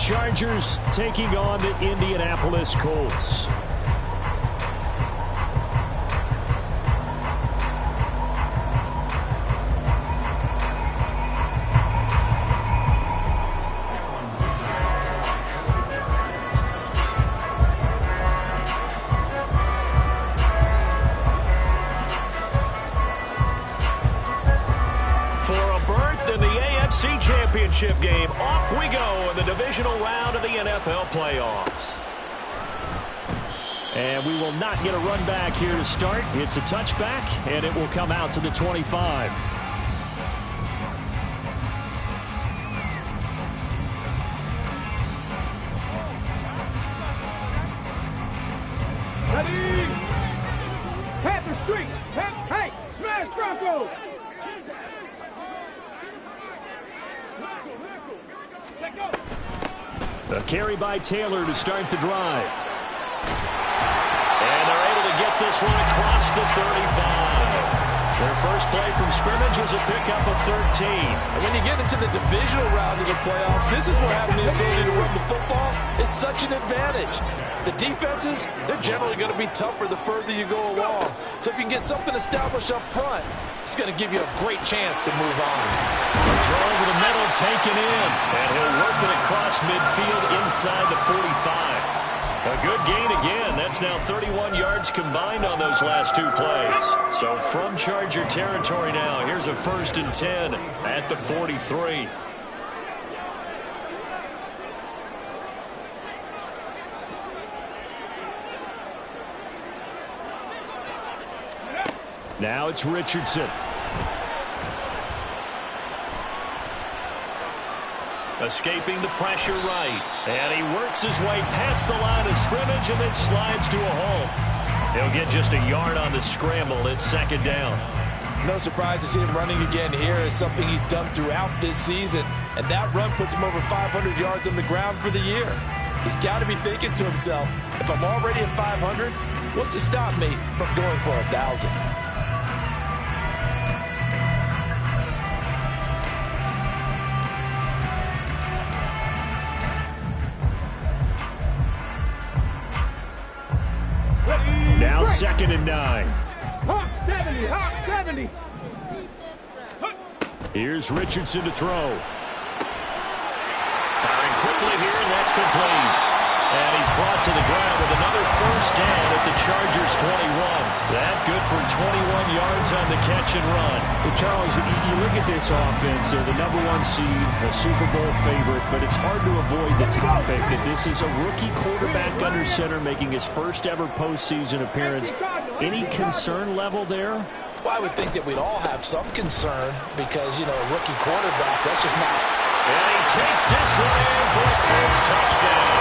Chargers taking on the Indianapolis Colts. Championship game. Off we go in the divisional round of the NFL playoffs. And we will not get a run back here to start. It's a touchback, and it will come out to the 25. Ready? Panther Street. Hey, smash Broncos. A carry by Taylor to start the drive. And they're able to get this one across the 35. Their first play from scrimmage was a pickup of 13. And when you get into the divisional round of the playoffs, this is where having the ability to run the football is such an advantage. The defenses, they're generally going to be tougher the further you go along. So if you can get something established up front, it's going to give you a great chance to move on. A throw over the middle, taken in. And he'll work it across midfield inside the 45. A good gain again. That's now 31 yards combined on those last two plays. So from Charger territory now, here's a 1st and 10 at the 43. Now it's Richardson. Escaping the pressure right. And he works his way past the line of scrimmage and then slides to a hole. He'll get just a yard on the scramble. It's 2nd down. No surprise to see him running again here. It's something he's done throughout this season. And that run puts him over 500 yards on the ground for the year. He's got to be thinking to himself, if I'm already at 500, what's to stop me from going for 1,000? Now 2nd and 9. Hawk 70, Hawk 70. Here's Richardson to throw. Firing quickly here, and that's complete. And he's brought to the ground with another 1st down at the Chargers 21. That good for 21 yards on the catch and run. Well, Charles, you look at this offense, they're the #1 seed, a Super Bowl favorite, but it's hard to avoid the topic that this is a rookie quarterback under center making his first ever postseason appearance. Any concern level there? Well, I would think that we'd all have some concern because, you know, a rookie quarterback, that's just not. And he takes this one in for a Colts touchdown.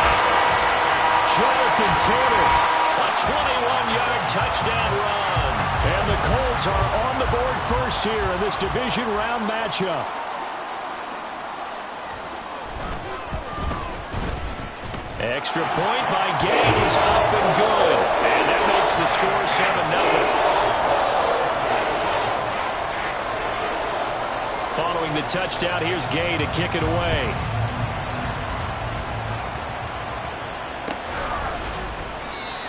Jonathan Taylor, a 21-yard touchdown run. And the Colts are on the board first here in this division round matchup. Extra point by Gay is up and good. And that makes the score 7-0. Following the touchdown, here's Gay to kick it away.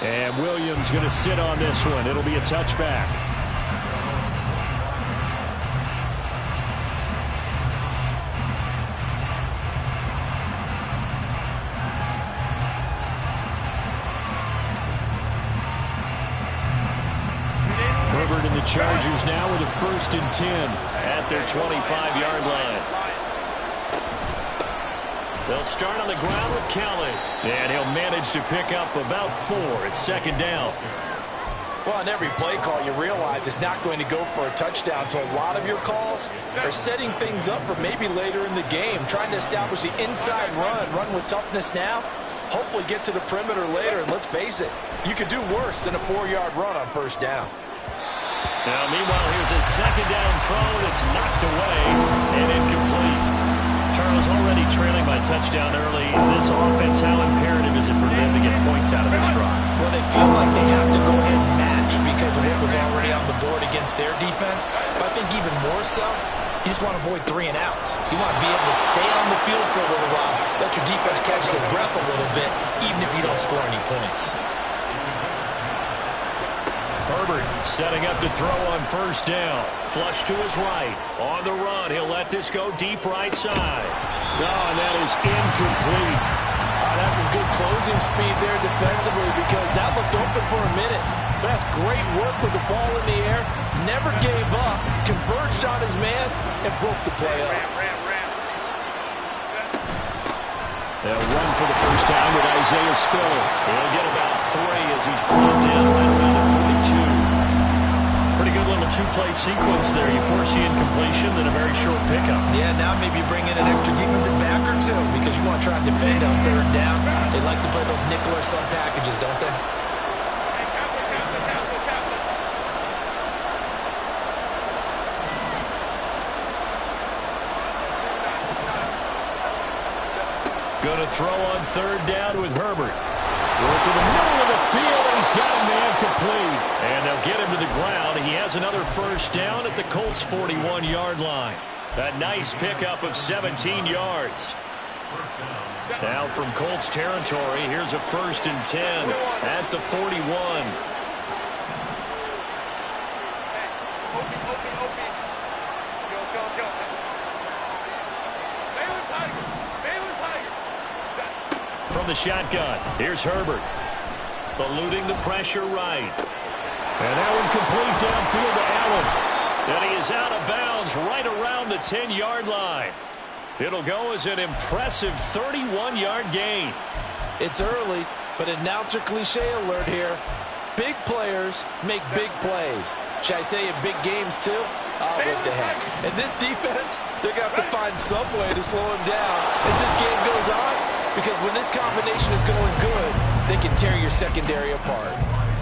And Williams going to sit on this one. It'll be a touchback. Herbert and the Chargers now with a 1st and 10 at their 25-yard line. They'll start on the ground with Kelly. And he'll manage to pick up about 4. It's 2nd down. Well, on every play call, you realize it's not going to go for a touchdown. So a lot of your calls are setting things up for maybe later in the game, trying to establish the inside run with toughness now, hopefully get to the perimeter later. And let's face it, you could do worse than a 4-yard run on 1st down. Now, meanwhile, here's a 2nd down throw that's knocked away and incomplete. Charles already trailing by touchdown early. This offense, how imperative is it for them to get points out of this drive? Well, they feel like they have to go ahead and match because of what was already on the board against their defense. But I think even more so, You just want to avoid 3 and outs. You want to be able to stay on the field for a little while, let your defense catch their breath a little bit, even if you don't score any points. Herbert setting up to throw on first down. Flush to his right. On the run, he'll let this go deep right side. Oh, and that is incomplete. That's some good closing speed there defensively because that looked open for a minute. That's great work with the ball in the air. Never gave up, converged on his man, and broke the play up. They'll run for the first time with Isaiah Spiller. He'll get about 3 as he's brought down right around the 42. Pretty good little 2-play sequence there. You force the incompletion, then a very short pickup. Yeah, now maybe you bring in an extra defensive back or 2 because you want to try and defend on 3rd down. They like to play those nickel or sub packages, don't they? Going to throw on 3rd down with Herbert. Work in the middle of the field, and he's got a man complete. And they'll get him to the ground. He has another first down at the Colts' 41-yard line. A nice pickup of 17 yards. Now from Colts territory, here's a 1st and 10 at the 41. From the shotgun, here's Herbert. Eluding the pressure right. And that one complete downfield to Allen. And he is out of bounds right around the 10-yard line. It'll go as an impressive 31-yard gain. It's early, but announcer cliche alert here. Big players make big plays. Should I say in big games too? Oh, what the heck. And this defense, they're going to have to find some way to slow him down as this game goes on. Because when this combination is going good, they can tear your secondary apart.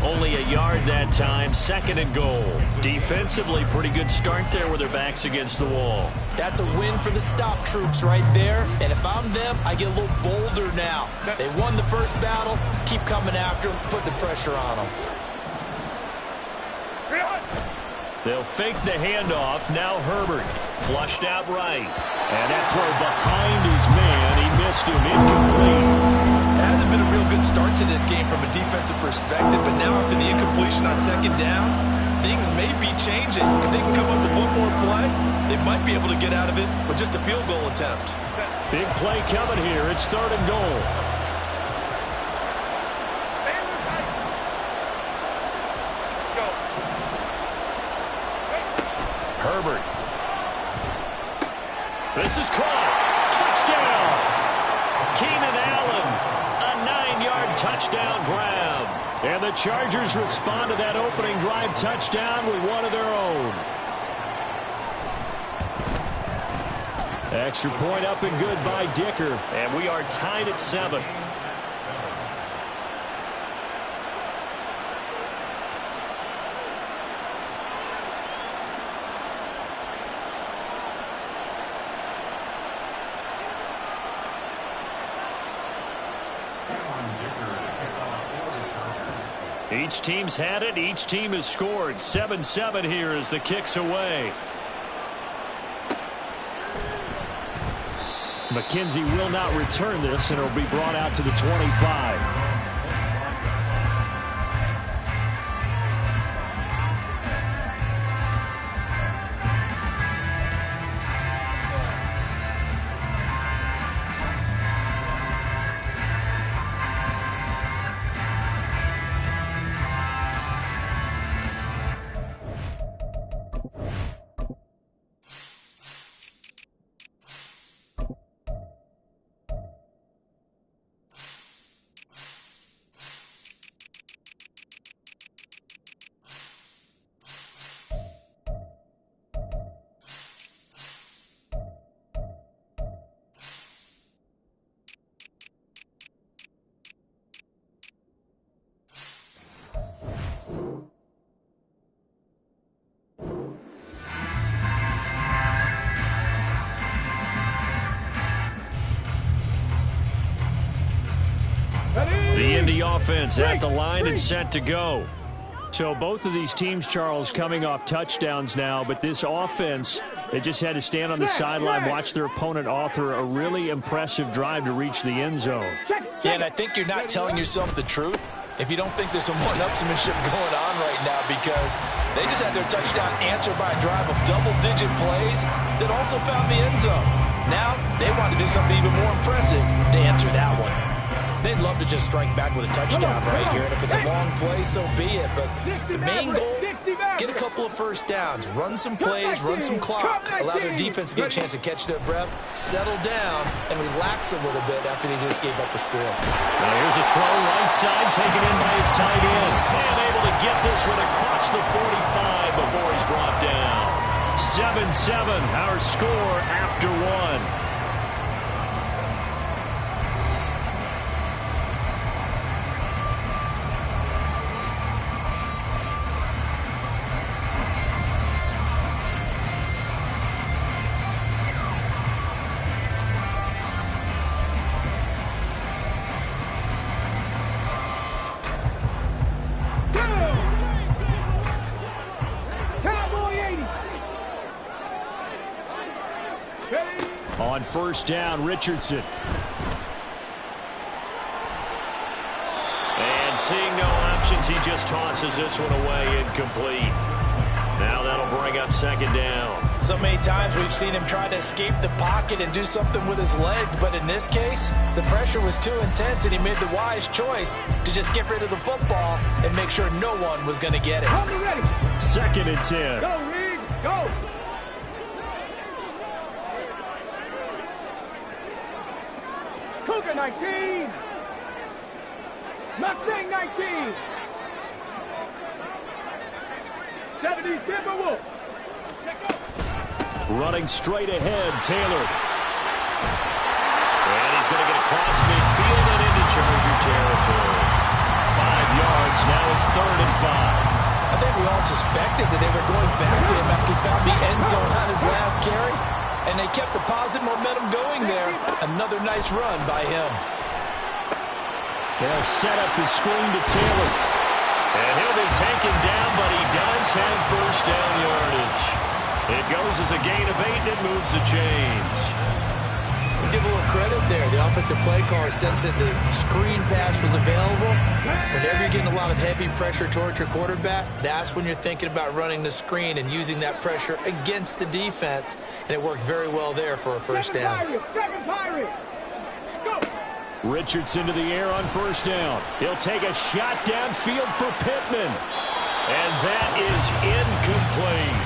Only a yard that time, 2nd and goal. Defensively, pretty good start there with their backs against the wall. That's a win for the stop troops right there. And if I'm them, I get a little bolder now. They won the first battle. Keep coming after them. Put the pressure on them. They'll fake the handoff. Now Herbert. Flushed out right. And that throw behind his man. He missed him. Incomplete. It hasn't been a real good start to this game from a defensive perspective, but now after the incompletion on 2nd down, things may be changing. If they can come up with one more play, they might be able to get out of it with just a field goal attempt. Big play coming here. It's 3rd and goal. Herbert. This is caught. Touchdown. Keenan Allen. A 9-yard touchdown grab. And the Chargers respond to that opening drive touchdown with one of their own. Extra point up and good by Dicker. And we are tied at 7. Each team's had it. Each team has scored. 7-7 here as the kick's away. McKenzie will not return this, and it'll be brought out to the 25. The Indy offense at the line and set to go. So both of these teams, Charles, coming off touchdowns now, but this offense They just had to stand on the sideline, watch their opponent author a really impressive drive to reach the end zone. Yeah, and I think you're not telling yourself the truth if you don't think there's some one-upsmanship going on right now, because they just had their touchdown answered by a drive of double-digit plays that also found the end zone. Now they want to do something even more impressive to answer that one. They'd love to just strike back with a touchdown right here, and if it's a long play, so be it. But the main goal, get a couple of first downs, run some plays, run some clock, allow their defense to get a chance to catch their breath, settle down, and relax a little bit after they just gave up a score. Now here's a throw right side, taken in by his tight end. And able to get this one across the 45 before he's brought down. 7-7, our score after one. On first down, Richardson. And seeing no options, he just tosses this one away, incomplete. Now that'll bring up second down. So many times we've seen him try to escape the pocket and do something with his legs, but in this case, the pressure was too intense and he made the wise choice to just get rid of the football and make sure no one was going to get it. 2nd and 10. Go, Reed, go. Cougar 19. Mustang 19. 70 Timberwolves. Running straight ahead, Taylor. And he's going to get across midfield and into Charger territory. 5 yards, now it's 3rd and 5. I think we all suspected that they were going back to him after he found the end zone on his last carry. And they kept the positive momentum going there. Another nice run by him. They'll set up the screen to Taylor. And he'll be taken down, but he does have first down yardage. It goes as a gain of 8, and it moves the chains. Let's give a little credit there. The offensive play caller sensed that the screen pass was available. Whenever you're getting a lot of heavy pressure towards your quarterback, that's when you're thinking about running the screen and using that pressure against the defense. And it worked very well there for a first down. Richardson to the air on first down. He'll take a shot downfield for Pittman. And that is incomplete.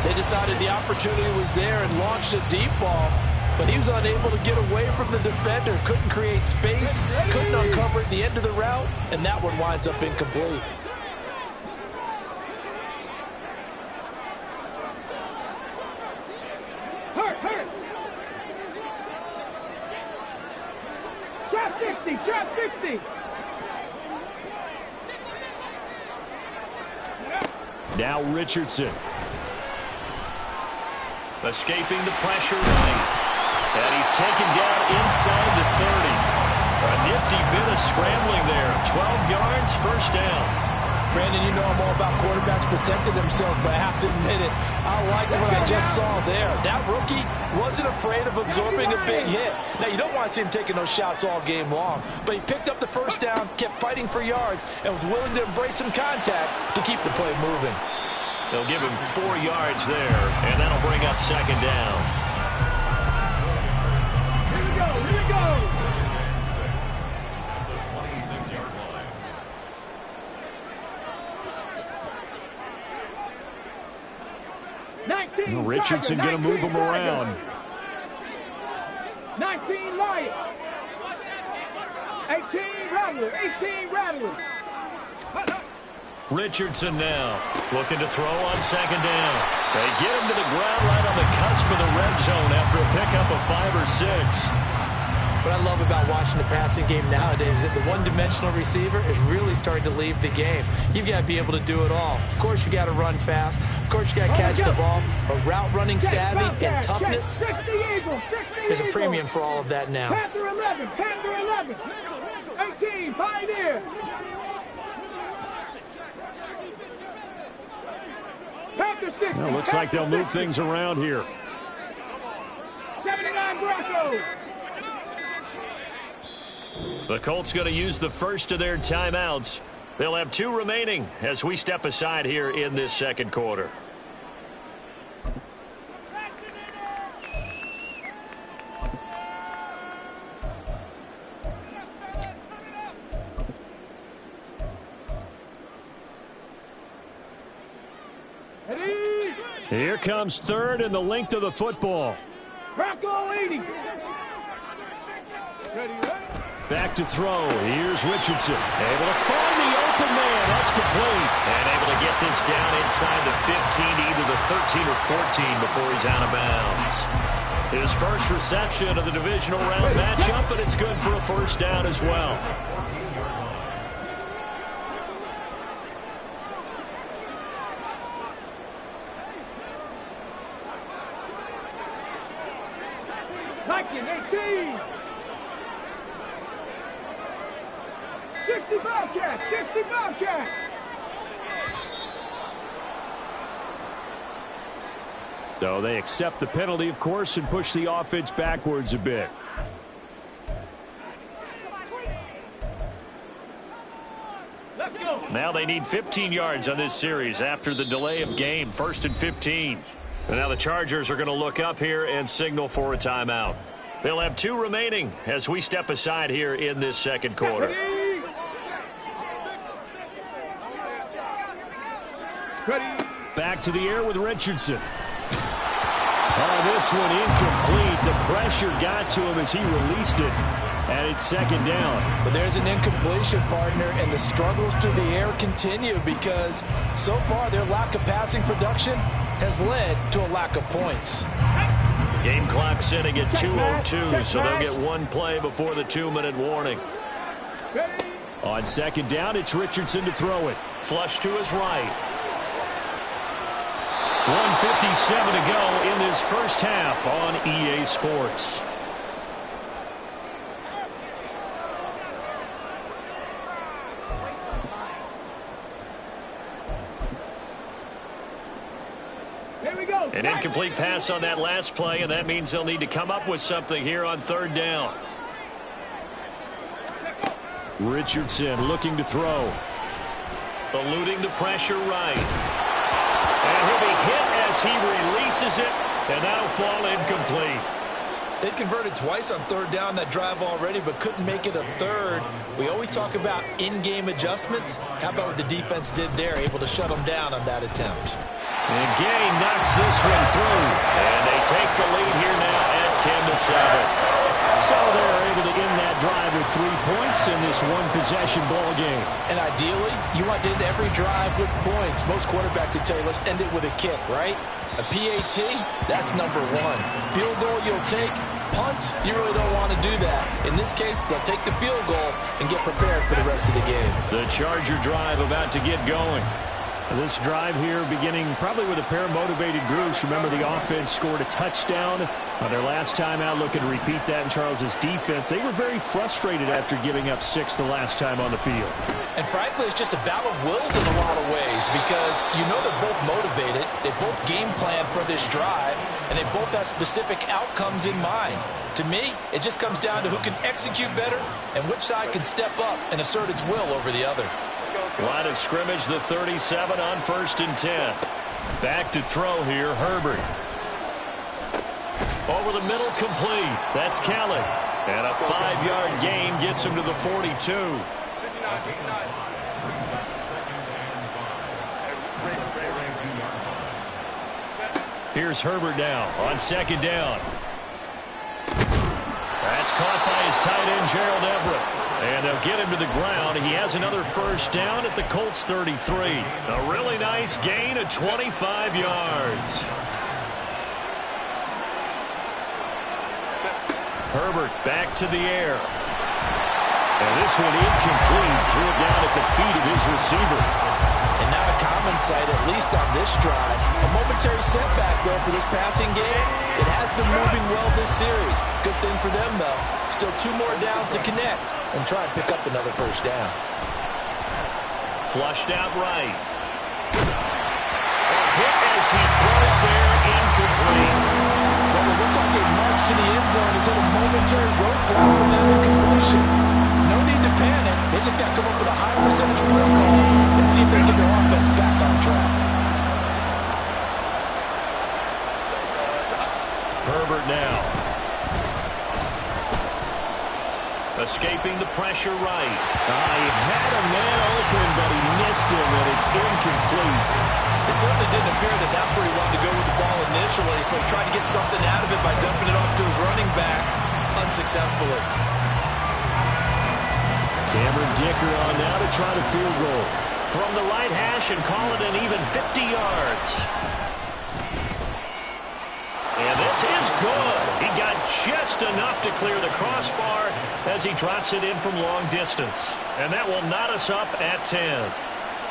They decided the opportunity was there and launched a deep ball, but he was unable to get away from the defender, couldn't create space, couldn't uncover at the end of the route, and that one winds up incomplete. Hurt. Trap 60, trap 60. Now Richardson. Escaping the pressure right. And he's taken down inside the 30. A nifty bit of scrambling there. 12 yards, first down. Brandon, you know I'm all about quarterbacks protecting themselves, but I have to admit it, I liked what I just saw there. That rookie wasn't afraid of absorbing a big hit. Now, you don't want to see him taking those shots all game long, but he picked up the first down, kept fighting for yards, and was willing to embrace some contact to keep the play moving. They'll give him 4 yards there, and that'll bring up second down. Here we go. 26-yard line. Richardson going to move him around. 19 Lions. 18 Rattlers. Richardson now looking to throw on second down. They get him to the ground right on the cusp of the red zone after a pickup of 5 or 6. What I love about watching the passing game nowadays is that the one-dimensional receiver is really starting to leave the game. You've got to be able to do it all. Of course, you got to run fast. Of course, you got to catch the ball. But route running savvy and toughness, there's a premium for all of that now. Panther 11. 18, Pioneer. Panther After 60. Well, looks like they'll move things around here. 79 Broncos. The Colts going to use the first of their timeouts. They'll have 2 remaining as we step aside here in this second quarter. Here comes third and the length of the football. Bronco 80. Ready. Back to throw. Here's Richardson. Able to find the open man. That's complete. And able to get this down inside the 15 to either the 13 or 14 before he's out of bounds. His first reception of the divisional round matchup, and it's good for a first down as well. Viking 18. 65 catch. 65 catch. So they accept the penalty, of course, and push the offense backwards a bit. Let's go. Now they need 15 yards on this series after the delay of game. 1st and 15. And now the Chargers are going to look up here and signal for a timeout. They'll have 2 remaining as we step aside here in this second quarter. Ready. Back to the air with Richardson. Oh, this one incomplete. The pressure got to him as he released it. And it's second down. But there's an incompletion, partner, and the struggles through the air continue because so far their lack of passing production has led to a lack of points. Game clock sitting at 2:02, so they'll get 1 play before the 2-minute warning. Ready. On second down, it's Richardson to throw it. Flush to his right. 1:57 to go in this first half on EA Sports. Here we go. An incomplete pass on that last play, and that means they'll need to come up with something here on 3rd down. Richardson looking to throw. Eluding the pressure right. And he'll be hit as he releases it, and that'll fall incomplete. They converted twice on 3rd down that drive already, but couldn't make it a 3rd. We always talk about in-game adjustments. How about what the defense did there, able to shut them down on that attempt? And Gay knocks this one through, and they take the lead here now at 10-7. So they're able to end that drive with 3 points in this one-possession ball game. And ideally, you want to end every drive with points. Most quarterbacks would tell you, let's end it with a kick, right? A PAT, that's number 1. Field goal you'll take. Punts, you really don't want to do that. In this case, they'll take the field goal and get prepared for the rest of the game. The Charger drive about to get going. This drive here beginning probably with a pair of motivated groups. Remember, the offense scored a touchdown on their last time out. Looking to repeat that in Charles's defense. They were very frustrated after giving up 6 the last time on the field. And frankly, it's just a battle of wills in a lot of ways because you know they're both motivated. They both game plan for this drive, and they both have specific outcomes in mind. To me, it just comes down to who can execute better and which side can step up and assert its will over the other. Line of scrimmage, the 37 on 1st and 10. Back to throw here, Herbert. Over the middle, complete. That's Kelly. And a 5-yard gain gets him to the 42. Here's Herbert now on 2nd down. That's caught by his tight end, Gerald Everett. And they'll get him to the ground. He has another first down at the Colts 33. A really nice gain of 25 yards. Herbert back to the air. And this one incomplete. Threw it down at the feet of his receiver. And not a common sight, at least on this drive. A momentary setback, though, for this passing game. It has been moving well this series. Good thing for them, though. Still 2 more downs to connect and try and pick up another first down. Flushed out right. A hit as he throws there, incomplete. Well, it looked like a march to the end zone has hit a momentary roadblock with that incompletion. No need to panic. They just got to come up with a high percentage play call and see if they can get their offense back on track. Herbert now. Escaping the pressure right. He had a man open, but he missed him, and it's incomplete. It certainly didn't appear that that's where he wanted to go with the ball initially, so he tried to get something out of it by dumping it off to his running back unsuccessfully. Cameron Dicker on now to try the field goal. From the right hash and call it an even 50 yards. And this is good. He got just enough to clear the crossbar as he drops it in from long distance. And that will knot us up at 10.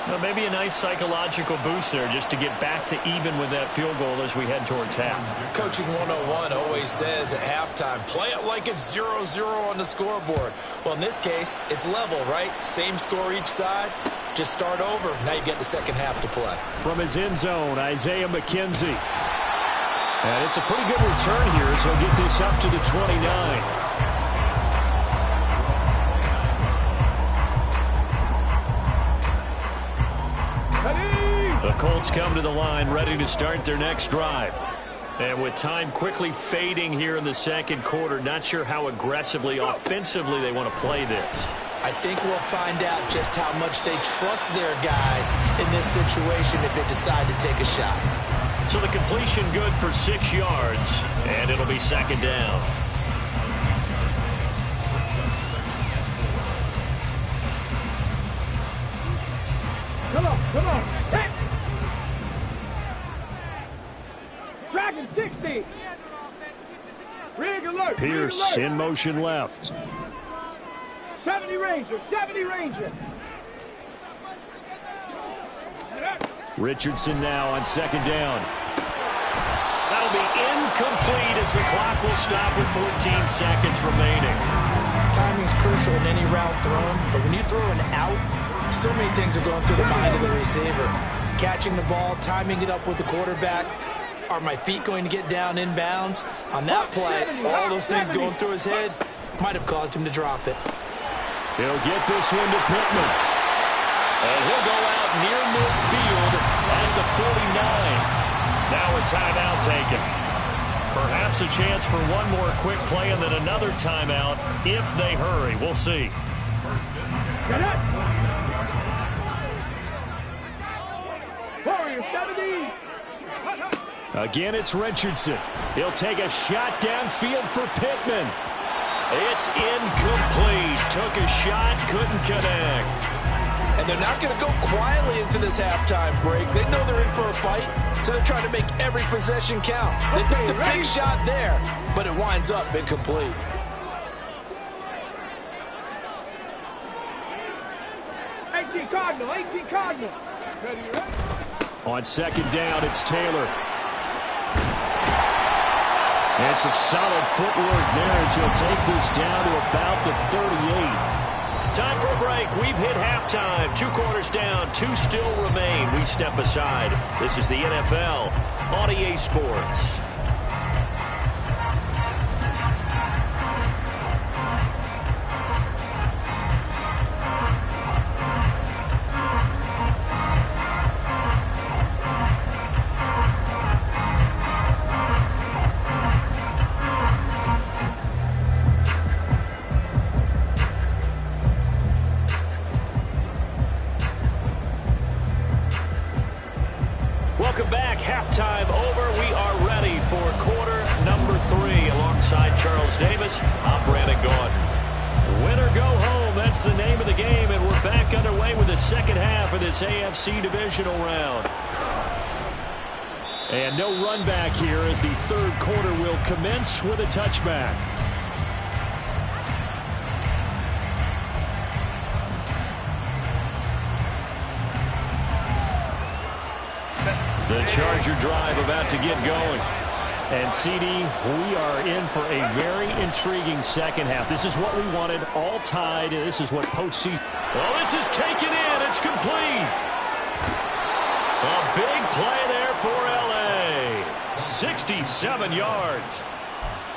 Well, maybe a nice psychological boost there just to get back to even with that field goal as we head towards half. Coaching 101 always says at halftime, play it like it's 0-0 on the scoreboard. Well, in this case, it's level, right? Same score each side. Just start over. Now you get the second half to play. From his end zone, Isaiah McKenzie. And it's a pretty good return here as he'll get this up to the 29. The Colts come to the line ready to start their next drive. And with time quickly fading here in the second quarter, not sure how aggressively, offensively they want to play this. I think we'll find out just how much they trust their guys in this situation if they decide to take a shot. So the completion good for 6 yards, and it'll be second down. Come on. Hit. Dragon 60. Rig alert. Pierce rig alert. in motion left. 70 Ranger. Richardson now on second down. That'll be incomplete as the clock will stop with 14 seconds remaining. Timing's crucial in any route thrown, but when you throw an out, so many things are going through the mind of the receiver. Catching the ball, timing it up with the quarterback. Are my feet going to get down inbounds? On that play, all those things going through his head might have caused him to drop it. He'll get this one to Pittman. And he'll go out near midfield at the 49. Now a timeout taken. Perhaps a chance for one more quick play and then another timeout if they hurry. We'll see. Warrior 70. Again, it's Richardson. He'll take a shot downfield for Pittman. It's incomplete. Took a shot, couldn't connect. And they're not going to go quietly into this halftime break. They know they're in for a fight, so they're trying to make every possession count. They took the big shot there, but it winds up incomplete. Cardinal. Ready. On second down, it's Taylor. And some solid footwork there as he'll take this down to about the 38. Time for a break. We've hit halftime. 2 quarters down. 2 still remain. We step aside. This is the NFL on EA Sports. Welcome back. Halftime over. We are ready for quarter number 3. Alongside Charles Davis, I'm Brandon Gaudin. Win or go home, that's the name of the game, and we're back underway with the second half of this AFC Divisional round. And no run back here as the third quarter will commence with a touchback. The Charger drive about to get going. And, CD, we are in for a very intriguing second half. This is what we wanted, all tied. This is what postseason. Well, this is taken in. It's complete. A big play there for L.A. 67 yards.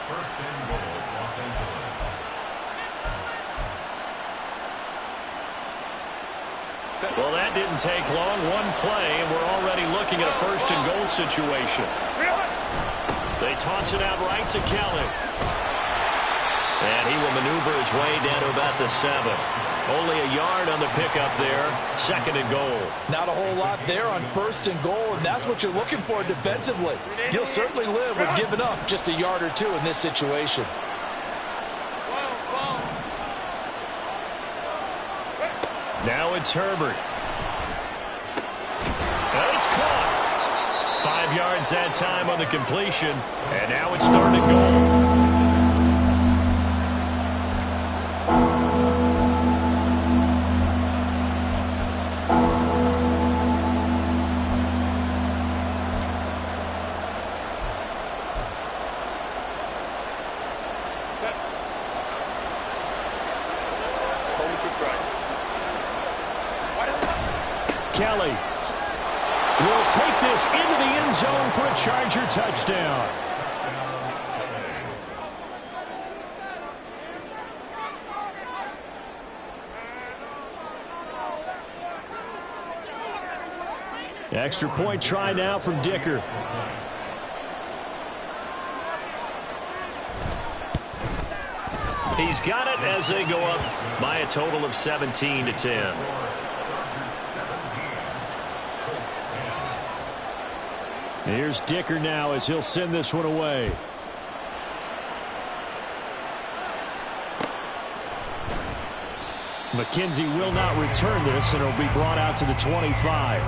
First and goal, Los Angeles. Well, that didn't take long. One play, and we're already looking at a first and goal situation. They toss it out right to Kelly. And he will maneuver his way down to about the 7. Only a yard on the pickup there. Second and goal. Not a whole lot there on first and goal, and that's what you're looking for defensively. You'll certainly live with giving up just a yard or two in this situation. Now it's Herbert. And it's caught. 5 yards that time on the completion, and now it's third and goal. Kelly will take this into the end zone for a Charger touchdown. Extra point try now from Dicker. He's got it as they go up by a total of 17-10. Here's Dicker now as he'll send this one away. McKenzie will not return this, and it'll be brought out to the 25.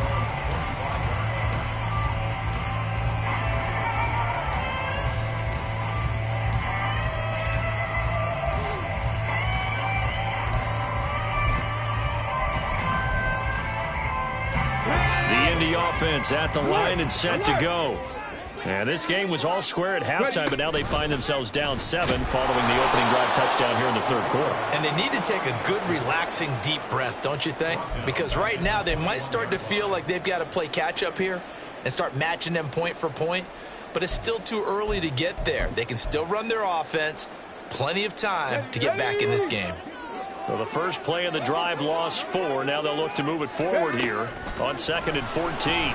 Offense at the line and set to go. And this game was all square at halftime, but now they find themselves down 7 following the opening drive touchdown here in the third quarter. And they need to take a good, relaxing, deep breath, don't you think? Because right now they might start to feel like they've got to play catch-up here and start matching them point for point. But it's still too early to get there. They can still run their offense. Plenty of time to get back in this game. Well, the first play of the drive lost 4. Now they'll look to move it forward here on 2nd and 14.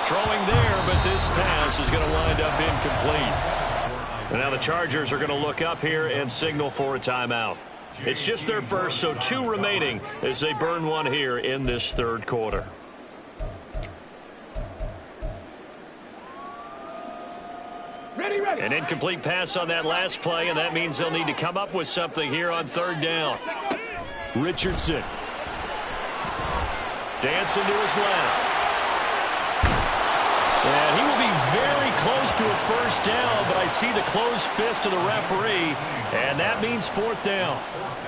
Throwing there, but this pass is going to wind up incomplete. And now the Chargers are going to look up here and signal for a timeout. It's just their first, so 2 remaining as they burn one here in this third quarter. An incomplete pass on that last play, and that means they'll need to come up with something here on third down. Richardson. Dancing to his left. And he will be very close to a first down, but I see the closed fist of the referee, and that means 4th down.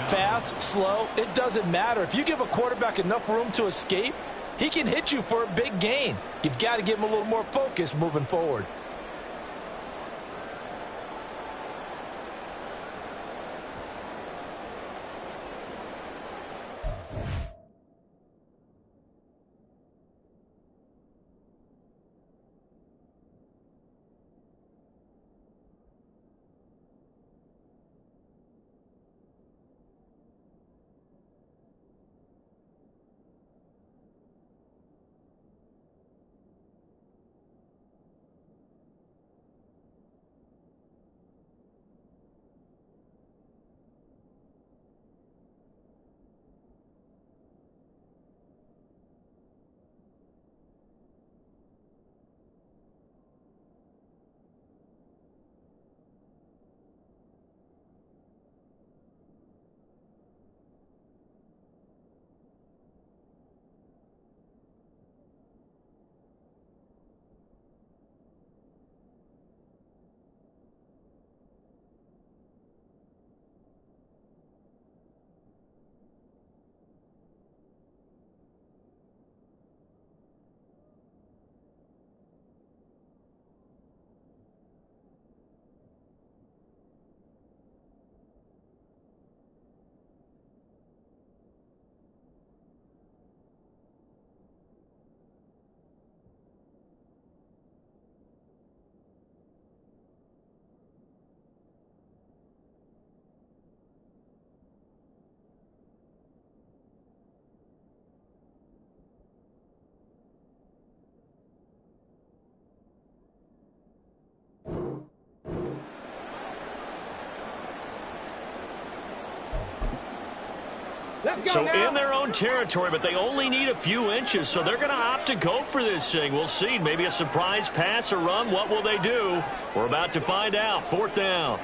Fast, slow, it doesn't matter. If you give a quarterback enough room to escape, he can hit you for a big gain. You've got to give him a little more focus moving forward. So in their own territory, but they only need a few inches, so they're going to opt to go for this thing. We'll see. Maybe a surprise pass or run. What will they do? We're about to find out. 4th down.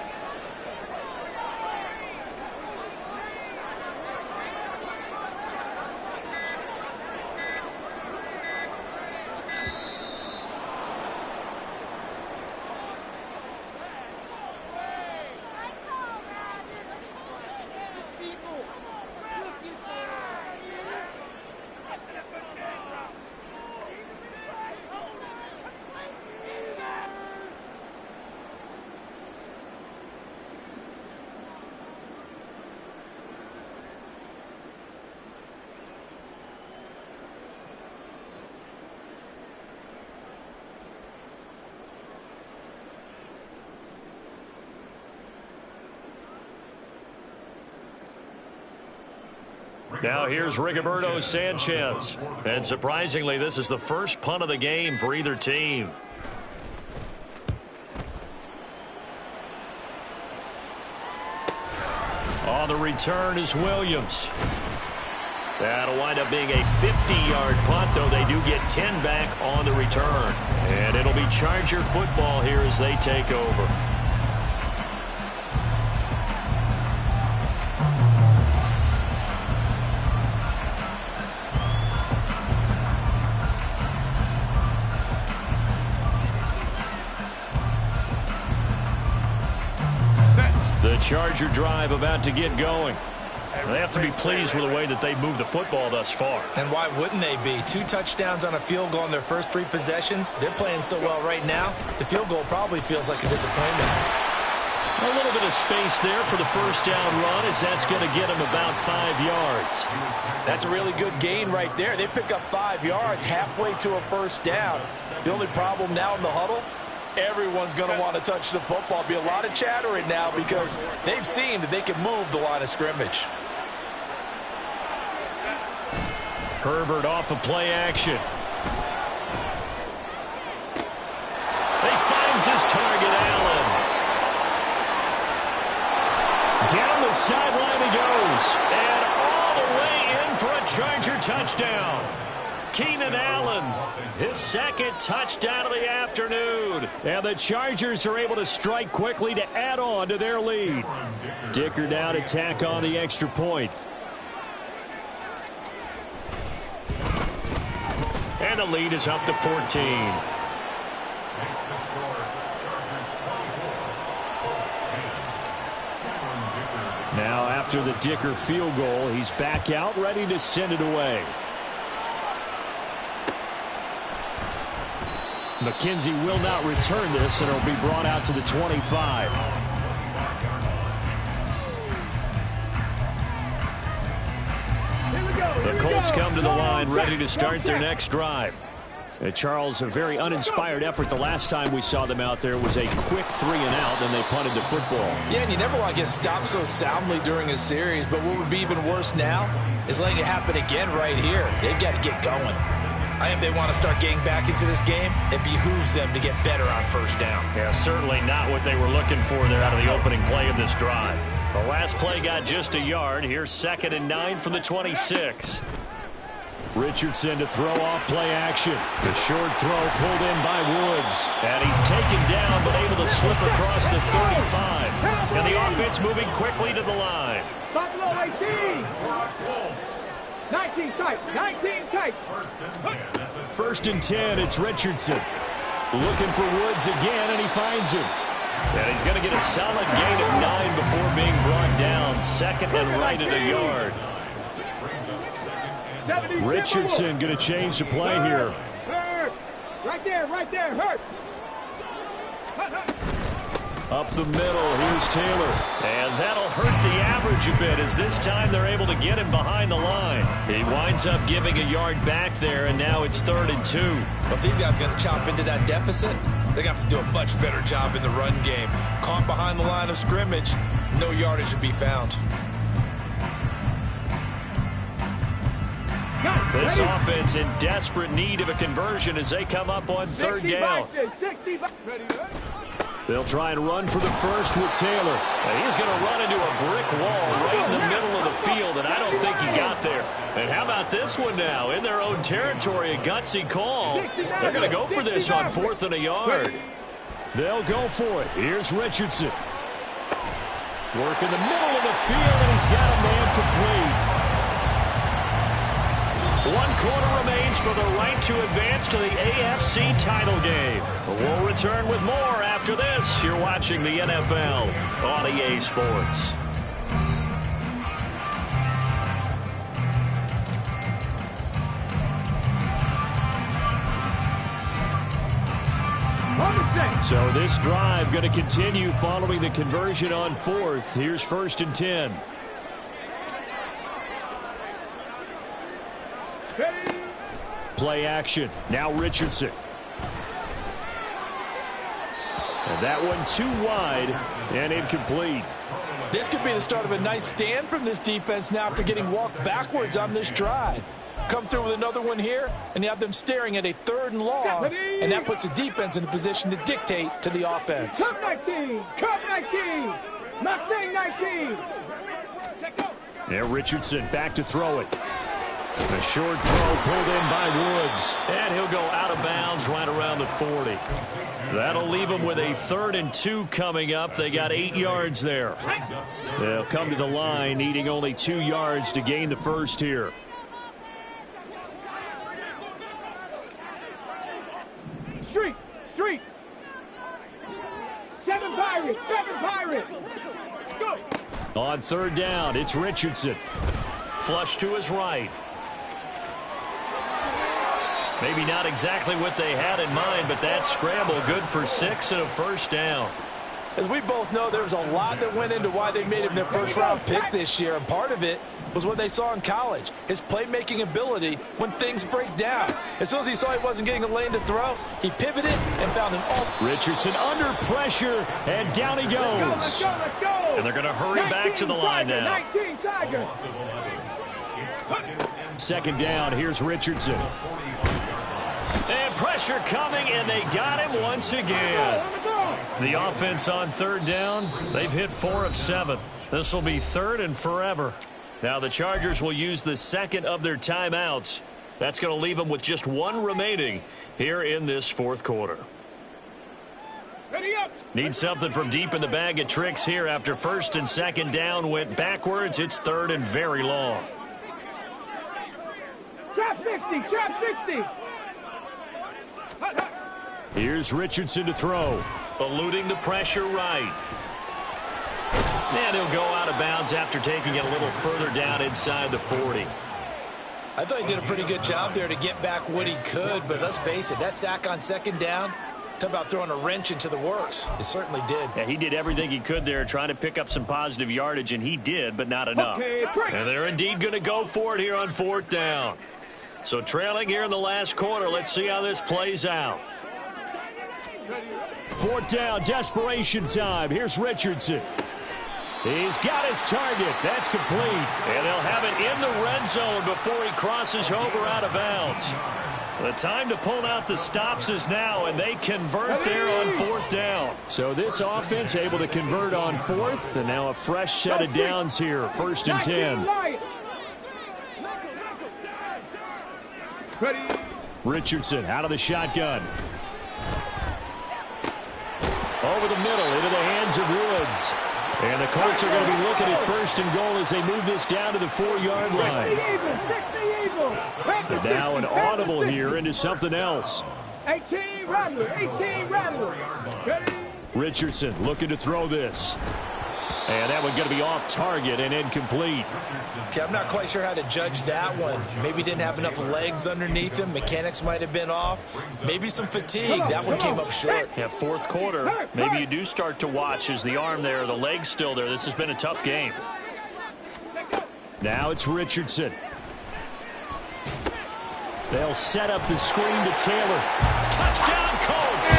Now here's Rigoberto Sanchez. And surprisingly, this is the first punt of the game for either team. On the return is Williams. That'll wind up being a 50-yard punt, though they do get 10 back on the return. And it'll be Charger football here as they take over. Charger drive about to get going. They have to be pleased with the way that they've moved the football thus far. And why wouldn't they be? 2 touchdowns on a field goal in their first 3 possessions. They're playing so well right now, the field goal probably feels like a disappointment. A little bit of space there for the first down run, as that's going to get them about 5 yards. That's a really good gain right there. They pick up 5 yards halfway to a first down. The only problem now in the huddle, everyone's going to want to touch the football. Be a lot of chattering now because they've seen that they can move the line of scrimmage. Herbert off of play action. He finds his target, Allen. Down the sideline he goes. And all the way in for a Charger touchdown. Keenan Allen, his 2nd touchdown of the afternoon. And the Chargers are able to strike quickly to add on to their lead. Dicker now to tack on the extra point. And the lead is up to 14. Now after the Dicker field goal, he's back out ready to send it away. McKenzie will not return this, and it'll be brought out to the 25. The Colts come to the line, ready to start their next drive. Charles, a very uninspired effort the last time we saw them out there was a quick 3 and out, and they punted the football. Yeah, and you never want to get stopped so soundly during a series, but what would be even worse now is letting it happen again right here. They've got to get going. If they want to start getting back into this game, it behooves them to get better on first down. Yeah, certainly not what they were looking for there out of the opening play of this drive. The last play got just a yard. Here's 2nd and 9 from the 26. Richardson to throw off play action. The short throw pulled in by Woods. And he's taken down but able to slip across the 35. And the offense moving quickly to the line. 19 tight. 19 tight. 1st and 10. It's Richardson. Looking for Woods again, and he finds him. And he's going to get a solid gain of 9 before being brought down. 2nd and right at a yard. Richardson going to change the play here. Right there, hurt. Up the middle, here's Taylor. And that'll hurt the average a bit, as this time they're able to get him behind the line. He winds up giving a yard back there, and now it's 3rd and 2. But if these guys are going to chop into that deficit, they're going to have to do a much better job in the run game. Caught behind the line of scrimmage, no yardage to be found. This offense in desperate need of a conversion as they come up on 3rd down. They'll try and run for the first with Taylor. And he's going to run into a brick wall right in the middle of the field, and I don't think he got there. And how about this one now? In their own territory, a gutsy call. They're going to go for this on 4th and a yard. They'll go for it. Here's Richardson. Work in the middle of the field, and he's got a man complete. 1 quarter remains for the right to advance to the AFC title game. We'll return with more after this. You're watching the NFL on EA Sports. So this drive going to continue following the conversion on 4th. Here's 1st and 10. Play action. Now Richardson. And that one too wide and incomplete. This could be the start of a nice stand from this defense now after getting walked backwards on this drive. Come through with another one here, and you have them staring at a 3rd and long, and that puts the defense in a position to dictate to the offense. Come 19! Come 19! Mustang 19! There, Richardson back to throw it. A short throw pulled in by Woods. And he'll go out of bounds right around the 40. That'll leave them with a 3rd and 2 coming up. They got 8 yards there. They'll come to the line needing only 2 yards to gain the first here. Street! 7 Pirates! 7 Pirates! Go! On 3rd down, it's Richardson. Flush to his right. Maybe not exactly what they had in mind, but that scramble good for 6 and a 1st down. As we both know, there's a lot that went into why they made him their first-round pick this year, and part of it was what they saw in college, his playmaking ability when things break down. As soon as he saw he wasn't getting a lane to throw, he pivoted and found an open. Richardson under pressure, and down he goes. Let's go! And they're going to hurry back to the line now. 19 Tigers! 2nd down, here's Richardson. And pressure coming, and they got him once again. The offense on 3rd down, they've hit 4 of 7. This will be 3rd and forever. Now the Chargers will use the 2nd of their timeouts. That's going to leave them with just 1 remaining here in this 4th quarter. Need something from deep in the bag of tricks here after 1st and 2nd down went backwards. It's 3rd and very long. Trap 60! Trap 60! Here's Richardson to throw. Eluding the pressure right. And he'll go out of bounds after taking it a little further down inside the 40. I thought he did a pretty good job there to get back what he could, but let's face it, that sack on 2nd down, talk about throwing a wrench into the works. It certainly did. Yeah, he did everything he could there trying to pick up some positive yardage, and he did, but not enough. And they're indeed going to go for it here on 4th down. So trailing here in the last quarter, let's see how this plays out. 4th down, desperation time. Here's Richardson. He's got his target. That's complete. And they'll have it in the red zone before he crosses over out of bounds. The time to pull out the stops is now, and they convert there on 4th down. So this offense able to convert on 4th, and now a fresh set of downs here. 1st and 10. Richardson out of the shotgun. Over the middle into the hands of Woods. And the Colts are going to be looking at 1st and goal as they move this down to the 4-yard line. And now an audible here into something else. 18 Rattler. Richardson looking to throw this. And that one going to be off target and incomplete. Okay, I'm not quite sure how to judge that one. Maybe didn't have enough legs underneath him. Mechanics might have been off. Maybe some fatigue. That one came up short. Yeah, 4th quarter, maybe you do start to watch as the arm there, the leg's still there. This has been a tough game. Now it's Richardson. They'll set up the screen to Taylor. Touchdown, Colts!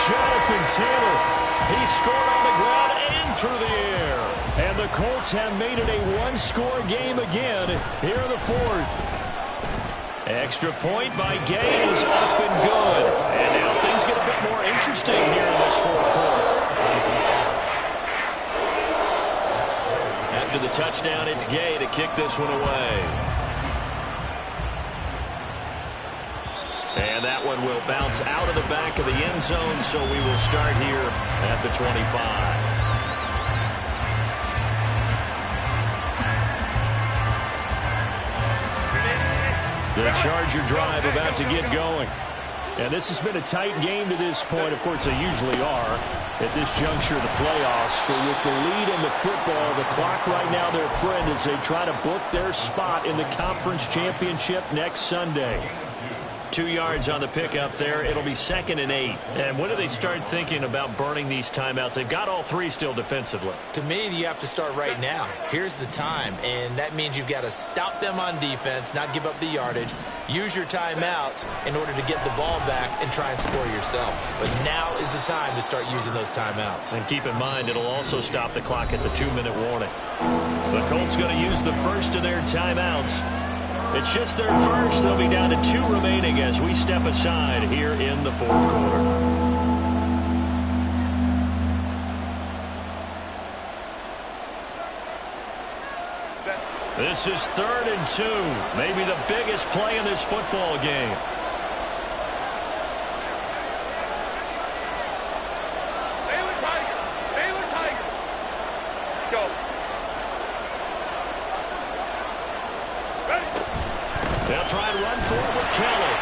Jonathan Taylor. He scored on the ground and through the air. And the Colts have made it a 1-score game again here in the 4th. Extra point by Gay is up and good. And now things get a bit bit more interesting here in this fourth quarter. After the touchdown, it's Gay to kick this one away. And that one will bounce out of the back of the end zone, so we will start here at the 25. The Charger drive about to get going. And this has been a tight game to this point. Of course, they usually are at this juncture of the playoffs. But with the lead in the football, the clock right now their friend as they try to book their spot in the conference championship next Sunday. 2 yards on the pickup there. It'll be 2nd and 8. And when do they start thinking about burning these timeouts? They've got all 3 still defensively. To me, you have to start right now. Here's the time, and that means you've got to stop them on defense, not give up the yardage, use your timeouts in order to get the ball back and try and score yourself. But now is the time to start using those timeouts. And keep in mind, it'll also stop the clock at the 2-minute warning. The Colts going to use the first of their timeouts. It's just their first. They'll be down to 2 remaining as we step aside here in the fourth quarter. This is 3rd and 2. Maybe the biggest play in this football game. Baylor Tiger. Go. They'll try and run for it with Kelly.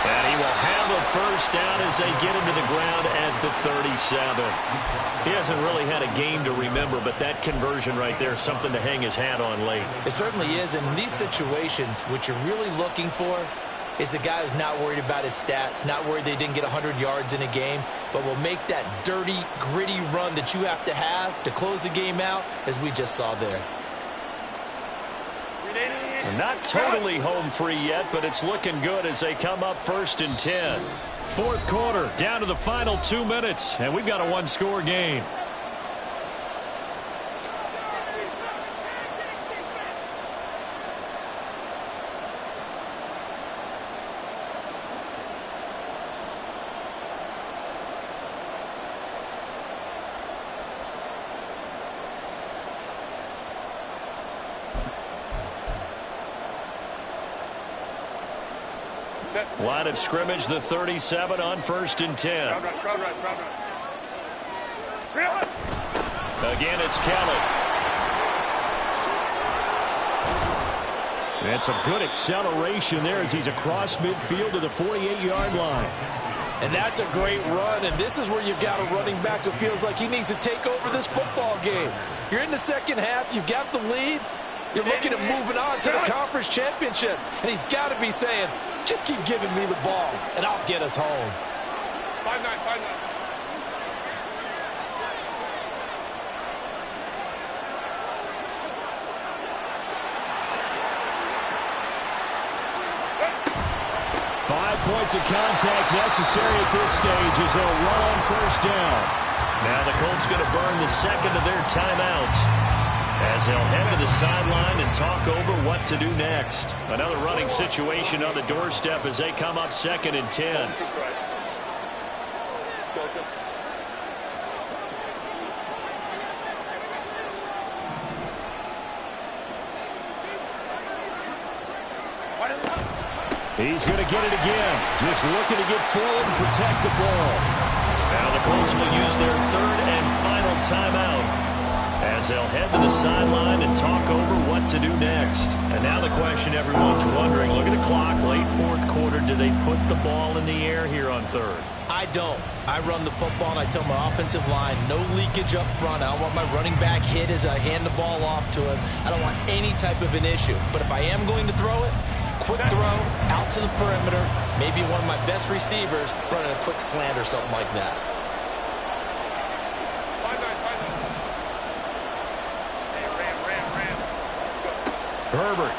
And he will have a first down as they get him to the ground at the 37. He hasn't really had a game to remember, but that conversion right there is something to hang his hat on late. It certainly is, and in these situations, what you're really looking for is the guy who's not worried about his stats, not worried they didn't get 100 yards in a game, but will make that dirty, gritty run that you have to close the game out, as we just saw there. Not totally home free yet, but it's looking good as they come up 1st and 10. Fourth quarter, down to the final 2 minutes, and we've got a 1-score game. Line of scrimmage, the 37 on 1st and 10. Again, it's Kelly. And some good acceleration there as he's across midfield to the 48-yard line. And that's a great run, and this is where you've got a running back who feels like he needs to take over this football game. You're in the second half, you've got the lead, you're looking at moving on to the conference championship, and he's got to be saying, just keep giving me the ball, and I'll get us home. 5-9. 5 points of contact necessary at this stage as they'll run on 1st down. Now the Colts going to burn the 2nd of their timeouts as they'll head to the sideline and talk over what to do next. Another running situation on the doorstep as they come up 2nd and 10. He's going to get it again. Just looking to get forward and protect the ball. Now the Colts will use their 3rd and final timeout as they'll head to the sideline and talk over what to do next. And now the question everyone's wondering, look at the clock, late fourth quarter, do they put the ball in the air here on 3rd? I don't. I run the football, and I tell my offensive line, no leakage up front. I don't want my running back hit as I hand the ball off to him. I don't want any type of an issue. But if I am going to throw it, quick throw, out to the perimeter, maybe one of my best receivers running a quick slant or something like that. Herbert